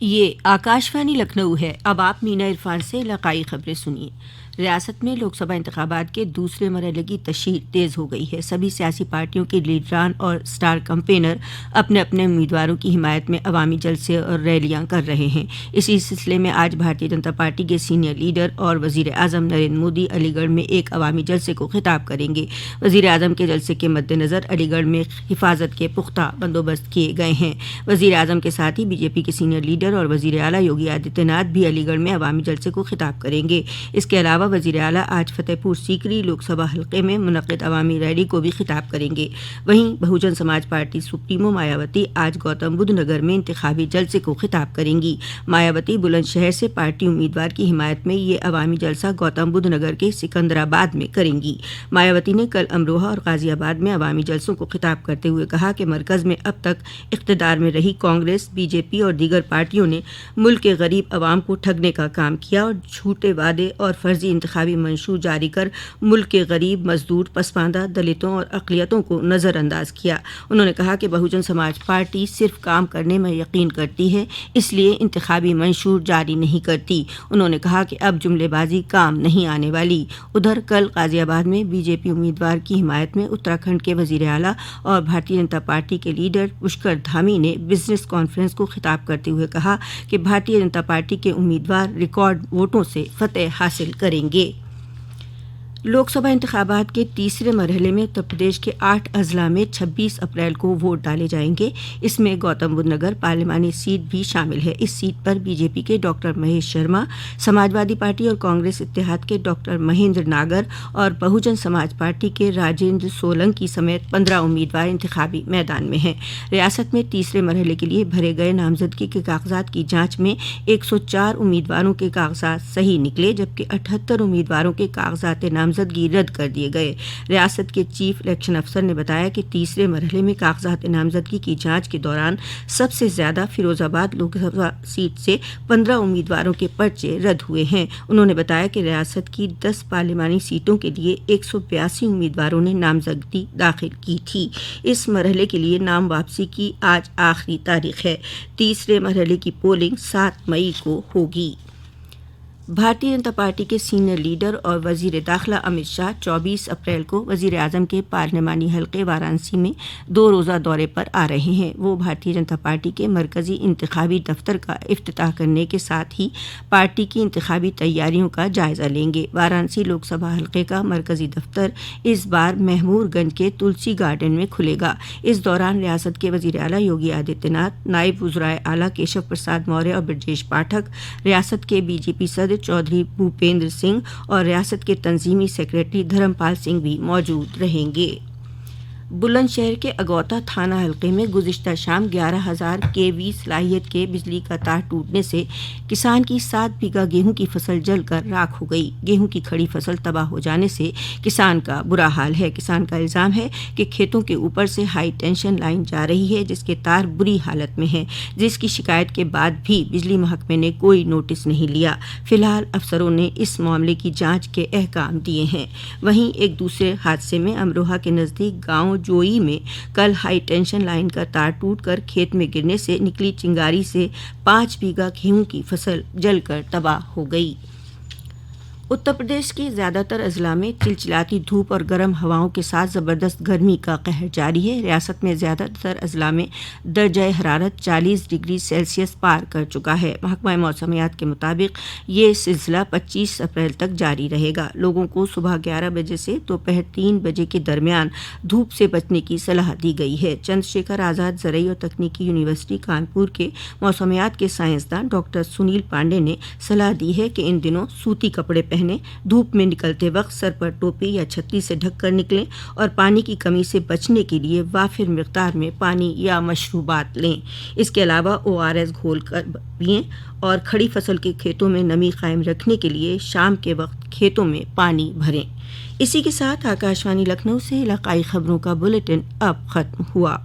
یہ آکاشوانی لکھنؤ ہے۔ اب آپ مینا عرفان سے علاقائی خبریں سنیے۔ ریاست میں لوک سبھا انتخابات کے دوسرے مرحلے کی تشہیر تیز ہو گئی ہے۔ سبھی سیاسی پارٹیوں کے لیڈران اور سٹار کمپینر اپنے اپنے امیدواروں کی حمایت میں عوامی جلسے اور ریلیاں کر رہے ہیں۔ اسی سلسلے میں آج بھارتیہ جنتا پارٹی کے سینئر لیڈر اور وزیر اعظم نریندر مودی علی گڑھ میں ایک عوامی جلسے کو خطاب کریں گے۔ وزیر اعظم کے جلسے کے مد نظر علی گڑھ میں حفاظت کے پختہ بندوبست کیے گئے ہیں۔ وزیر اعظم کے ساتھ ہی بی جے پی کے سینئر لیڈر اور وزیر اعلیٰ یوگی آدتیہ ناتھ بھی علی گڑھ میں عوامی جلسے کو خطاب کریں گے۔ اس کے علاوہ وزیر اعلیٰ آج فتح پور سیکری لوک سبھا حلقے میں منعقد عوامی ریلی کو بھی خطاب کریں گے۔ وہیں بہوجن سماج پارٹی سپریمو مایاوتی آج گوتم بدھ نگر میں انتخابی جلسے کو خطاب کریں گی۔ مایاوتی بلند شہر سے پارٹی امیدوار کی حمایت میں یہ عوامی جلسہ گوتم بدھ نگر کے سکندرآباد میں کریں گی۔ مایاوتی نے کل امروہہ اور غازی آباد میں عوامی جلسوں کو خطاب کرتے ہوئے کہا کہ مرکز میں اب تک اقتدار میں رہی کانگریس، بی جے پی اور دیگر پارٹیوں نے ملک کے غریب عوام کو ٹھگنے کا کام کیا اور جھوٹے وعدے اور فرضی انتخابی منشور جاری کر ملک کے غریب، مزدور، پسماندہ، دلتوں اور اقلیتوں کو نظر انداز کیا۔ انہوں نے کہا کہ بہوجن سماج پارٹی صرف کام کرنے میں یقین کرتی ہے، اس لیے انتخابی منشور جاری نہیں کرتی۔ انہوں نے کہا کہ اب جملے بازی کام نہیں آنے والی۔ ادھر کل غازی آباد میں بی جے پی امیدوار کی حمایت میں اتراکھنڈ کے وزیر اعلیٰ اور بھارتیہ جنتا پارٹی کے لیڈر پشکر دھامی نے بزنس کانفرنس کو خطاب کرتے ہوئے کہا کہ بھارتیہ جنتا پارٹی کے امیدوار ریکارڈ ووٹوں سے فتح حاصل کریں گے۔ لوک سبھا انتخابات کے تیسرے مرحلے میں اتر پردیش کے 8 اضلاع میں 26 اپریل کو ووٹ ڈالے جائیں گے۔ اس میں گوتم بدھ نگر پارلیمانی سیٹ بھی شامل ہے۔ اس سیٹ پر بی جے پی کے ڈاکٹر مہیش شرما، سماجوادی پارٹی اور کانگریس اتحاد کے ڈاکٹر مہیندر ناگر اور بہوجن سماج پارٹی کے راجندر سولنکی سمیت 15 امیدوار انتخابی میدان میں ہیں۔ ریاست میں تیسرے مرحلے کے لیے بھرے گئے نامزدگی کے کاغذات کی جانچ میں 104 امیدواروں کے کاغذات صحیح نکلے، جبکہ 78 امیدواروں کے کاغذات نامزدگی رد کر دیے گئے۔ ریاست کے چیف الیکشن افسر نے بتایا کہ تیسرے مرحلے میں کاغذات نامزدگی کی جانچ کے دوران سب سے زیادہ فیروز آباد لوک سبھا سیٹ سے 15 امیدواروں کے پرچے رد ہوئے ہیں۔ انہوں نے بتایا کہ ریاست کی 10 پارلیمانی سیٹوں کے لیے 182 امیدواروں نے نامزدگی داخل کی تھی۔ اس مرحلے کے لیے نام واپسی کی آج آخری تاریخ ہے۔ تیسرے مرحلے کی پولنگ 7 مئی کو ہوگی۔ بھارتیہ جنتا پارٹی کے سینئر لیڈر اور وزیر داخلہ امت شاہ 24 اپریل کو وزیر اعظم کے پارلیمانی حلقے وارانسی میں 2 روزہ دورے پر آ رہے ہیں۔ وہ بھارتیہ جنتا پارٹی کے مرکزی انتخابی دفتر کا افتتاح کرنے کے ساتھ ہی پارٹی کی انتخابی تیاریوں کا جائزہ لیں گے۔ وارانسی لوک سبھا حلقے کا مرکزی دفتر اس بار محمور گنج کے تلسی گارڈن میں کھلے گا۔ اس دوران ریاست کے وزیر اعلیٰ یوگی آدتیہ ناتھ، نائب وزرائے اعلیٰ کیشو پرساد موریہ اور برجیش پاٹھک، ریاست کے بی جے پی صدر چودھری بھوپیندر سنگھ اور ریاست کے تنظیمی سیکریٹری دھرم پال سنگھ بھی موجود رہیں گے۔ بلند شہر کے اگوتا تھانہ حلقے میں گزشتہ شام 11,000 kV صلاحیت کے بجلی کا تار ٹوٹنے سے کسان کی 7 بیگھہ گیہوں کی فصل جل کر راکھ ہو گئی۔ گیہوں کی کھڑی فصل تباہ ہو جانے سے کسان کا برا حال ہے۔ کسان کا الزام ہے کہ کھیتوں کے اوپر سے ہائی ٹینشن لائن جا رہی ہے، جس کے تار بری حالت میں ہیں، جس کی شکایت کے بعد بھی بجلی محکمے نے کوئی نوٹس نہیں لیا۔ فی الحال افسروں نے اس معاملے کی جانچ کے احکام دیے ہیں۔ وہیں ایک دوسرے حادثے میں امروہہ کے نزدیک گاؤں جوئی میں کل ہائی ٹینشن لائن کا تار ٹوٹ کر کھیت میں گرنے سے نکلی چنگاری سے 5 بیگھہ گیہوں کی فصل جل کر تباہ ہو گئی۔ اتر پردیش کے زیادہ تر اضلاع میں چلچلاتی دھوپ اور گرم ہواؤں کے ساتھ زبردست گرمی کا قہر جاری ہے۔ ریاست میں زیادہ تر اضلاع میں درجہ حرارت 40 ڈگری سیلسیس پار کر چکا ہے۔ محکمہ موسمیات کے مطابق یہ سلسلہ 25 اپریل تک جاری رہے گا۔ لوگوں کو صبح 11 بجے سے دوپہر 3 بجے کے درمیان دھوپ سے بچنے کی صلاح دی گئی ہے۔ چندر شیکھر آزاد زرعی اور تکنیکی یونیورسٹی کانپور کے موسمیات کے سائنسدان ڈاکٹر سنیل پانڈے نے صلاح دی ہے کہ ان دنوں سوتی کپڑے پہنیں، دھوپ میں نکلتے وقت سر پر ٹوپی یا چھتری سے ڈھک کر نکلیں اور پانی کی کمی سے بچنے کے لیے وافر مقدار میں پانی یا مشروبات لیں۔ اس کے علاوہ ORS گھول کر پئیں اور کھڑی فصل کے کھیتوں میں نمی قائم رکھنے کے لیے شام کے وقت کھیتوں میں پانی بھریں۔ اسی کے ساتھ آکاشوانی لکھنؤ سے علاقائی خبروں کا بلیٹن اب ختم ہوا۔